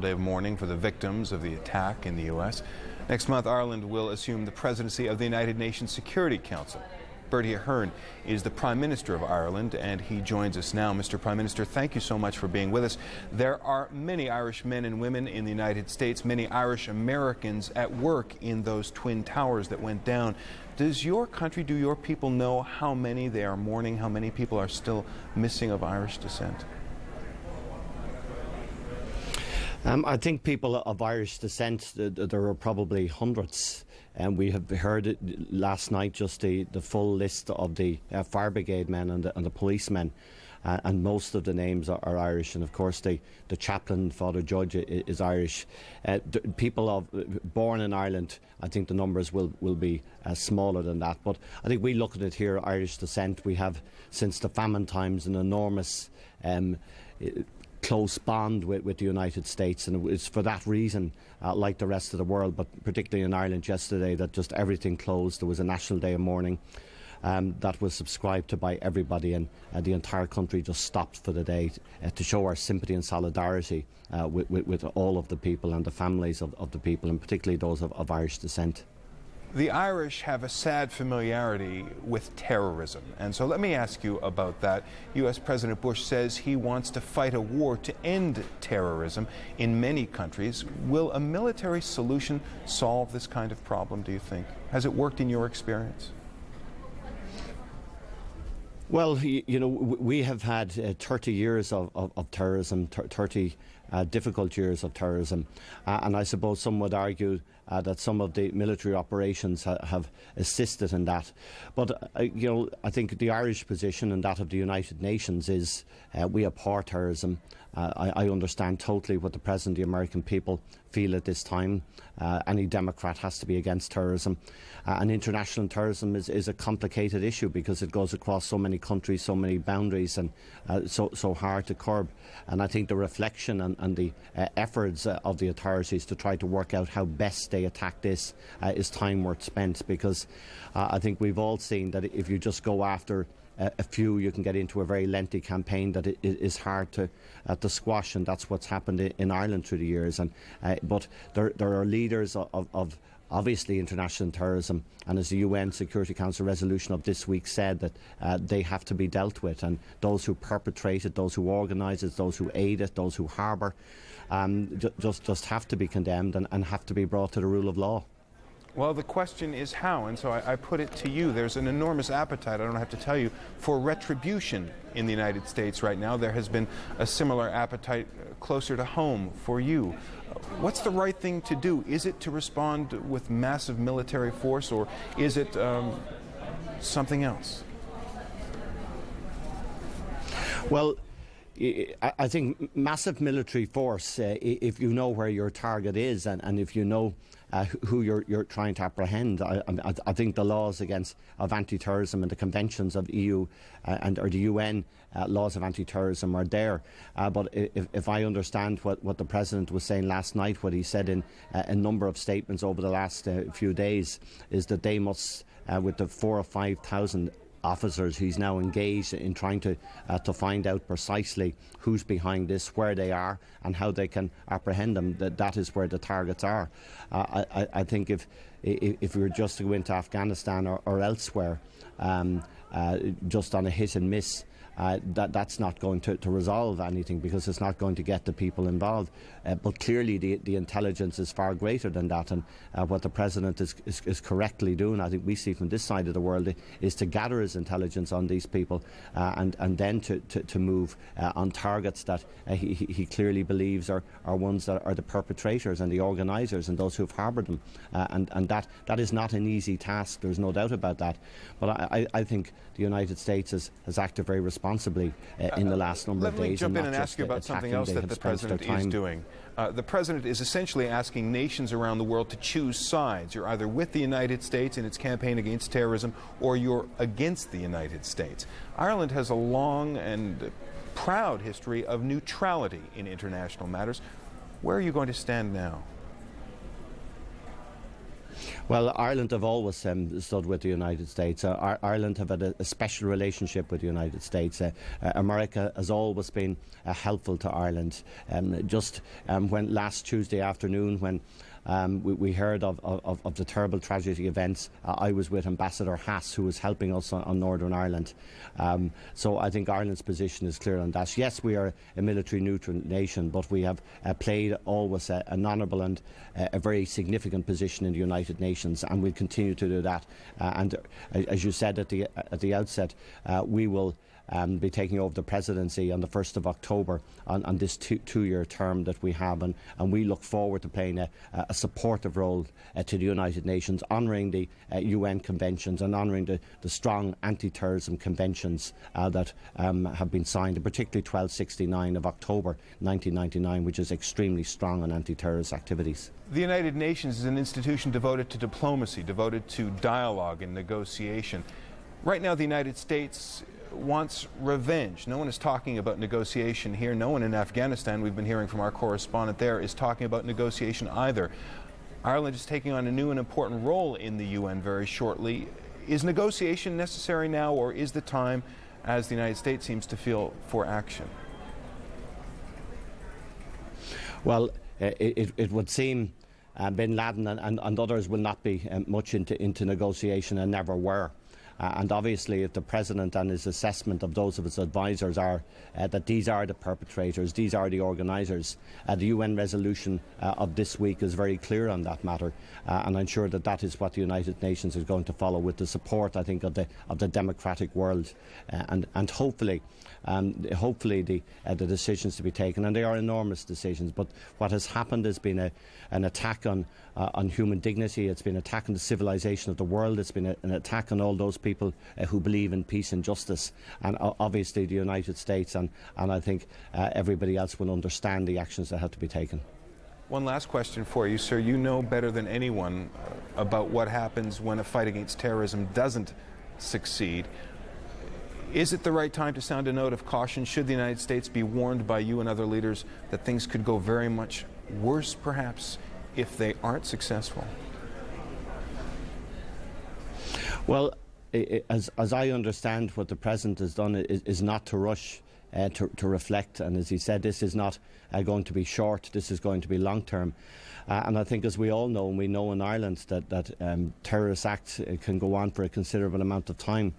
Day of mourning for the victims of the attack in the U.S. Next month, Ireland will assume the presidency of the United Nations Security Council. Bertie Ahern is the Prime Minister of Ireland, and he joins us now. Mr. Prime Minister, thank you so much for being with us. There are many Irish men and women in the United States, many Irish Americans at work in those twin towers that went down. Does your country, do your people know how many they are mourning, how many people are still missing of Irish descent? I think people of Irish descent, there are probably hundreds. And we have heard it last night, just the full list of the fire brigade men and the policemen. And most of the names are Irish. And of course, the chaplain, Father Judge, is Irish. People born in Ireland, I think the numbers will be smaller than that. But I think we look at it here, Irish descent. We have, since the famine times, an enormous close bond with the United States, and it's for that reason, like the rest of the world, but particularly in Ireland yesterday, that just everything closed. There was a national day of mourning that was subscribed to by everybody, and the entire country just stopped for the day to show our sympathy and solidarity with all of the people and the families of the people, and particularly those of Irish descent. The Irish have a sad familiarity with terrorism, and so let me ask you about that. U.S. President Bush says he wants to fight a war to end terrorism in many countries. Will a military solution solve this kind of problem, do you think? Has it worked in your experience? Well, you know, we have had 30 years of terrorism, 30 difficult years of terrorism, and I suppose some would argue that some of the military operations have assisted in that. But, you know, I think the Irish position and that of the United Nations is we abhor terrorism. I understand totally what the President of the American people feel at this time. Any Democrat has to be against terrorism. And international terrorism is a complicated issue because it goes across so many countries, so many boundaries, and so hard to curb. And I think the reflection and the efforts of the authorities to try to work out how best they attack this is time worth spent, because I think we've all seen that if you just go after a few, you can get into a very lengthy campaign that it is hard to squash, and that's what's happened in Ireland through the years. And but there are leaders of obviously international terrorism, and as the UN Security Council resolution of this week said, that they have to be dealt with, and those who perpetrate it, those who organise it, those who aid it, those who harbour, just have to be condemned and have to be brought to the rule of law. Well, the question is how, and so I put it to you. There's an enormous appetite, I don't have to tell you, for retribution in the United States right now. There has been a similar appetite closer to home for you. What's the right thing to do? Is it to respond with massive military force, or is it something else? Well, I think massive military force, if you know where your target is and if you know who you're trying to apprehend. I think the laws of anti-terrorism and the conventions of EU or the UN laws of anti-terrorism are there. But if I understand what the President was saying last night, what he said in a number of statements over the last few days, is that they must, with the 4,000 or 5,000 officers he's now engaged in trying to find out precisely who's behind this, where they are, and how they can apprehend them. That is where the targets are. I think if we were just to go into Afghanistan or elsewhere, just on a hit and miss, that's not going to resolve anything, because it's not going to get the people involved. But clearly the intelligence is far greater than that, and what the President is correctly doing, I think we see from this side of the world, is to gather his intelligence on these people and then to move on targets that he clearly believes are ones that are the perpetrators and the organisers and those who have harboured them. And that is not an easy task, there's no doubt about that. But I think the United States has acted very responsibly in the last number of days. Let me jump in and ask you about something else that the President is doing. The President is essentially asking nations around the world to choose sides. You're either with the United States in its campaign against terrorism, or you're against the United States. Ireland has a long and proud history of neutrality in international matters. Where are you going to stand now? Well, Ireland have always stood with the United States. Ireland have had a special relationship with the United States. America has always been helpful to Ireland. When last Tuesday afternoon, when we heard of the terrible tragedy events, I was with Ambassador Haas, who was helping us on Northern Ireland. So I think Ireland's position is clear on that. Yes, we are a military neutral nation, but we have played always an honourable and a very significant position in the United Nations, and we'll continue to do that. And as you said at the outset, we will be taking over the presidency on the 1st of October on this two-year term that we have, and we look forward to playing a supportive role to the United Nations, honouring the UN conventions and honouring the strong anti-terrorism conventions that have been signed, and particularly 1269 of October 1999, which is extremely strong on anti-terrorist activities. The United Nations is an institution devoted to diplomacy, devoted to dialogue and negotiation. Right now, the United States wants revenge. No one is talking about negotiation here. No one in Afghanistan, we've been hearing from our correspondent there, is talking about negotiation either. Ireland is taking on a new and important role in the UN very shortly. Is negotiation necessary now, or is the time, as the United States seems to feel, for action? Well, it would seem bin Laden and others will not be much into negotiation, and never were. And obviously, if the President and his assessment of those of his advisers are that these are the perpetrators, these are the organisers, the UN resolution of this week is very clear on that matter, and I'm sure that is what the United Nations is going to follow, with the support, I think, of the democratic world, and hopefully the decisions to be taken, and they are enormous decisions. But what has happened has been an attack on human dignity. It's been an attack on the civilization of the world. It's been an attack on all those people who believe in peace and justice. And obviously the United States and I think everybody else will understand the actions that have to be taken. One last question for you, sir. You know better than anyone about what happens when a fight against terrorism doesn't succeed. Is it the right time to sound a note of caution? Should the United States be warned by you and other leaders that things could go very much worse, perhaps, if they aren't successful? Well, as I understand, what the President has done is not to rush to reflect, and as he said, this is not going to be short, this is going to be long term. And I think, as we all know, and we know in Ireland, that terrorist acts can go on for a considerable amount of time.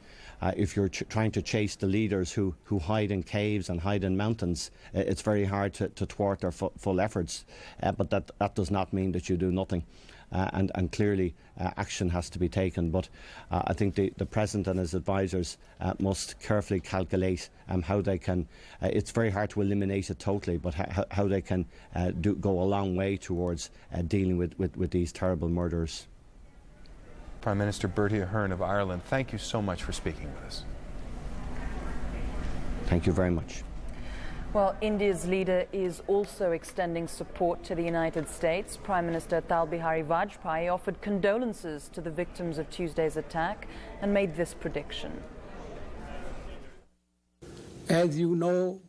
If you're trying to chase the leaders who hide in caves and hide in mountains, it's very hard to thwart their full efforts. But that does not mean that you do nothing. And clearly action has to be taken. But I think the President and his advisers must carefully calculate how they can, it's very hard to eliminate it totally, but how they can go a long way towards dealing with these terrible murders. Prime Minister Bertie Ahern of Ireland, thank you so much for speaking with us. Thank you very much. Well, India's leader is also extending support to the United States. Prime Minister Atal Bihari Vajpayee offered condolences to the victims of Tuesday's attack and made this prediction. As you know,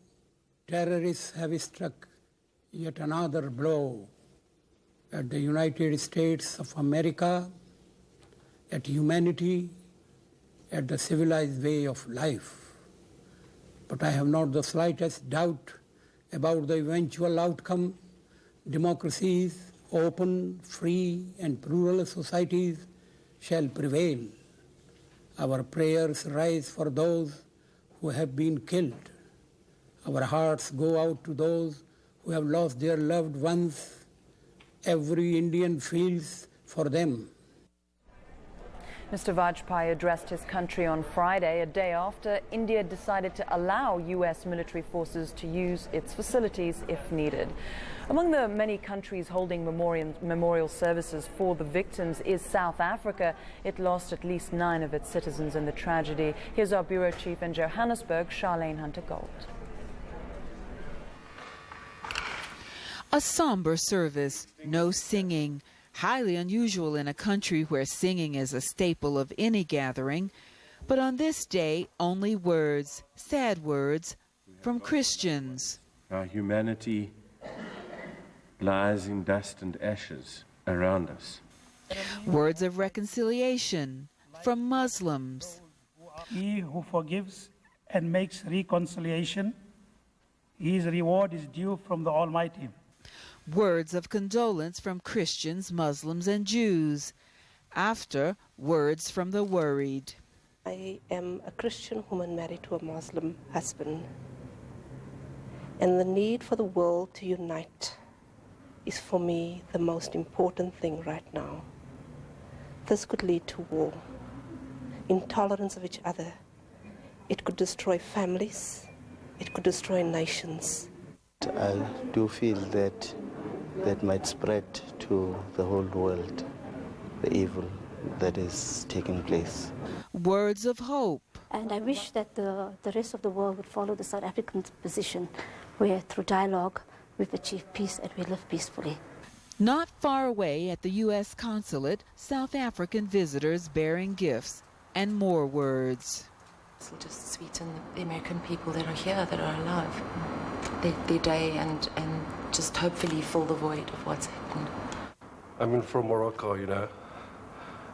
terrorists have struck yet another blow at the United States of America, at humanity, at the civilized way of life. But I have not the slightest doubt about the eventual outcome. Democracies, open, free and plural societies shall prevail. Our prayers rise for those who have been killed. Our hearts go out to those who have lost their loved ones. Every Indian feels for them. Mr. Vajpayee addressed his country on Friday, a day after India decided to allow U.S. military forces to use its facilities if needed. Among the many countries holding memorial services for the victims is South Africa. It lost at least 9 of its citizens in the tragedy. Here's our bureau chief in Johannesburg, Charlene Hunter-Gold. A somber service, no singing. Highly unusual in a country where singing is a staple of any gathering. But on this day, only words, sad words, from Christians. Our humanity lies in dust and ashes around us. Words of reconciliation from Muslims. He who forgives and makes reconciliation, his reward is due from the Almighty. Words of condolence from Christians, Muslims, and Jews. After, words from the worried. I am a Christian woman married to a Muslim husband, and the need for the world to unite is for me the most important thing right now. This could lead to war, intolerance of each other. It could destroy families. It could destroy nations. I do feel that might spread to the whole world, the evil that is taking place. Words of hope. And I wish that the rest of the world would follow the South African position, where through dialogue we've achieved peace and we live peacefully. Not far away at the U.S. consulate, South African visitors bearing gifts and more words. It'll just sweeten the American people that are here, that are alive, their day, and just hopefully fill the void of what's happened. I'm from Morocco, you know,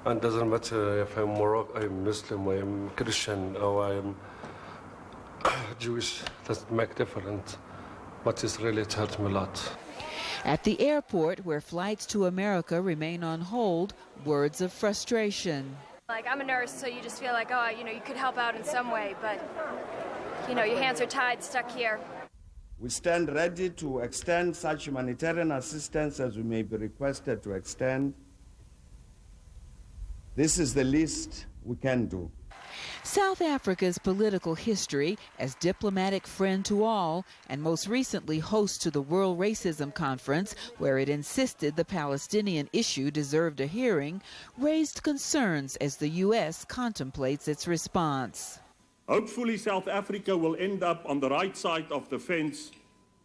and it doesn't matter if I'm Muslim, I'm Christian, or I'm Jewish. Doesn't make difference, but it's really hurt me a lot. At the airport, where flights to America remain on hold, words of frustration. Like, I'm a nurse, so you just feel like, oh, you could help out in some way, but, your hands are tied, stuck here. We stand ready to extend such humanitarian assistance as we may be requested to extend. This is the least we can do. South Africa's political history as diplomatic friend to all, and most recently host to the World Racism Conference, where it insisted the Palestinian issue deserved a hearing, raised concerns as the U.S. contemplates its response. Hopefully South Africa will end up on the right side of the fence,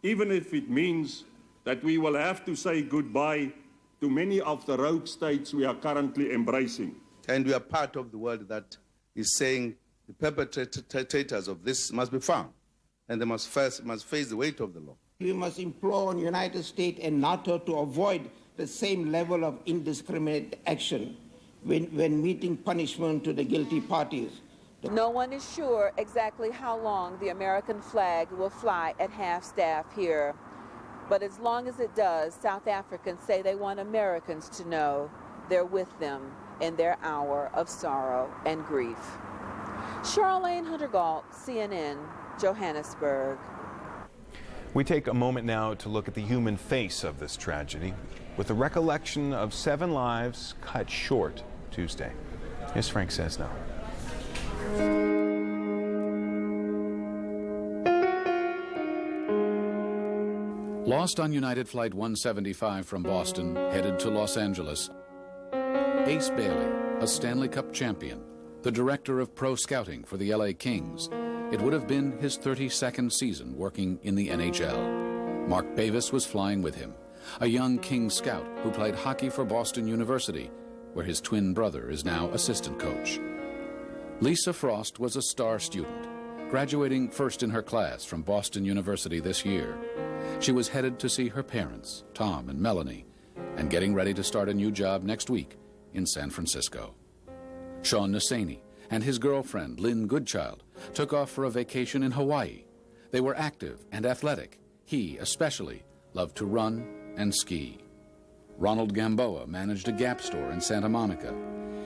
even if it means that we will have to say goodbye to many of the rogue states we are currently embracing. And we are part of the world that is saying the perpetrators of this must be found, and they must face the weight of the law. We must implore on the United States and NATO to avoid the same level of indiscriminate action when meeting punishment to the guilty parties. No one is sure exactly how long the American flag will fly at half-staff here. But as long as it does, South Africans say they want Americans to know they're with them in their hour of sorrow and grief. Charlene Hunter-Gault, CNN, Johannesburg. We take a moment now to look at the human face of this tragedy, with the recollection of 7 lives cut short Tuesday. Here's Frank Sesno. Lost on United Flight 175 from Boston, headed to Los Angeles, Ace Bailey, a Stanley Cup champion, the director of pro scouting for the LA Kings. It would have been his 32nd season working in the NHL. Mark Bavis was flying with him, a young Kings scout who played hockey for Boston University, where his twin brother is now assistant coach. Lisa Frost was a star student, graduating first in her class from Boston University this year. She was headed to see her parents, Tom and Melanie, and getting ready to start a new job next week in San Francisco. Sean Nasani and his girlfriend, Lynn Goodchild, took off for a vacation in Hawaii. They were active and athletic. He, especially, loved to run and ski. Ronald Gamboa managed a Gap store in Santa Monica.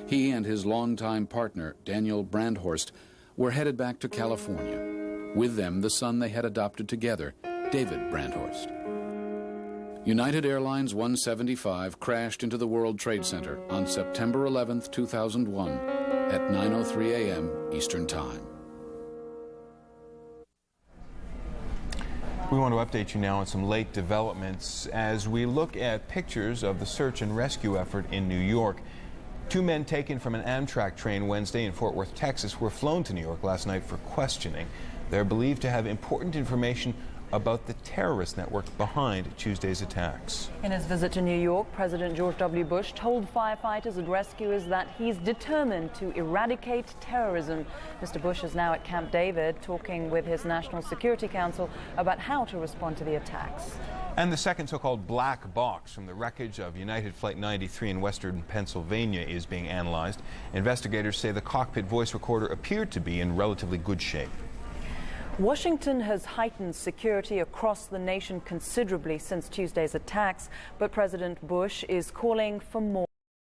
He and his longtime partner, Daniel Brandhorst, were headed back to California. With them, the son they had adopted together, David Brandhorst. United Airlines 175 crashed into the World Trade Center on September 11, 2001 at 9:03 a.m. Eastern Time. We want to update you now on some late developments as we look at pictures of the search and rescue effort in New York. 2 men taken from an Amtrak train Wednesday in Fort Worth, Texas, were flown to New York last night for questioning. They're believed to have important information about the terrorist network behind Tuesday's attacks. In his visit to New York, President George W. Bush told firefighters and rescuers that he's determined to eradicate terrorism. Mr. Bush is now at Camp David talking with his National Security Council about how to respond to the attacks. And the second so-called black box from the wreckage of United Flight 93 in western Pennsylvania is being analyzed. Investigators say the cockpit voice recorder appeared to be in relatively good shape. Washington has heightened security across the nation considerably since Tuesday's attacks, but President Bush is calling for more.